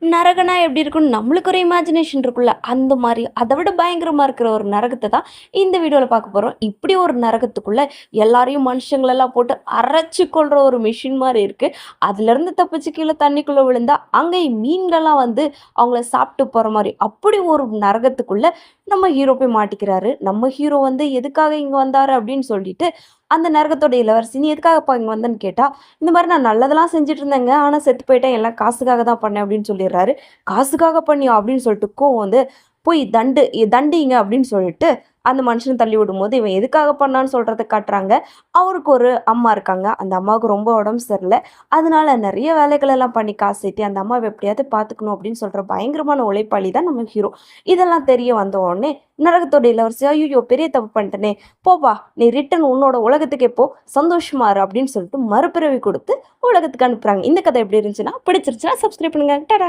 நரகனா எப்படி இருக்கும்னு நம்மளுக்கு ஒரு இமேஜினேஷன் இருக்குல்ல. அந்த மாரி அத விட பயங்கரமா இருக்கிற ஒரு நரகத்த தான் இந்த வீடியோல பார்க்க போறோம். இப்படி ஒரு நரகத்துக்குள்ள எல்லாரையும் மனுஷங்களெல்லாம் போட்டு அரைச்சு கொல்ற ஒரு மெஷின் மாரி இருக்கு. அதுலருந்து தப்பிச்சு கீழ தண்ணிக்குள்ள விழுந்தா, அங்கே மீன்கள்லாம் வந்து அவங்கள சாப்பிட்டு போற மாரி, அப்படி ஒரு நரகத்துக்குள்ள நம்ம ஹீரோ போய் மாட்டிக்கிறாரு. நம்ம ஹீரோ வந்து எதுக்காக இங்க வந்தாரு அப்படின்னு சொல்லிட்டு, அந்த நரகத்தோட இளவரசி, "நீ எதுக்காகப்பா இங்க வந்தன்னு?" கேட்டா, இந்த மாரி நான் நல்லதெல்லாம் செஞ்சுட்டு இருந்தேங்க. ஆனா செத்து போயிட்டேன். எல்லாம் காசுக்காக தான் பண்ணேன் அப்படின்னு சொல்லிடுறாரு. "காசுக்காக பண்ணியா?" அப்படின்னு சொல்லிட்டு கோவம் வந்து, "போய் தண்டிங்க" அப்படின்னு சொல்லிட்டு அந்த மனுஷன தள்ளி விடும்போது, இவன் எதுக்காக பண்ணான்னு சொல்றத காட்டுறாங்க. அவருக்கு ஒரு அம்மா இருக்காங்க. அந்த அம்மாவுக்கு ரொம்ப உடம்பு சரியில்ல. அதனால நெறைய வேலைகள் எல்லாம் பண்ணி காசு சேர்த்து அந்த அம்மாவ எப்படியாவது பார்த்துக்கணும் அப்படின்னு சொல்ற பயங்கரமான உழைப்பாளி தான் நம்ம ஹீரோ. இதெல்லாம் தெரிய வந்த உடனே நரகத்தோட இளவரசி, "ஐய்யய்யோ! பெரிய தப்பு பண்ணிட்டேனே! போப்பா! நீ ரிட்டர்ன் உன்னோட உலகத்துக்கே போ. சந்தோஷமா இரு" அப்படின்னு சொல்லிட்டு மறுபிறவி குடுத்து உலகத்துக்கு அனுப்புறாங்க. இந்த கதை எப்படி இருந்துச்சுன்னா, பிடிச்சிருச்சுன்னா சப்ஸ்கிரைப் பண்ணுங்க. டாடா!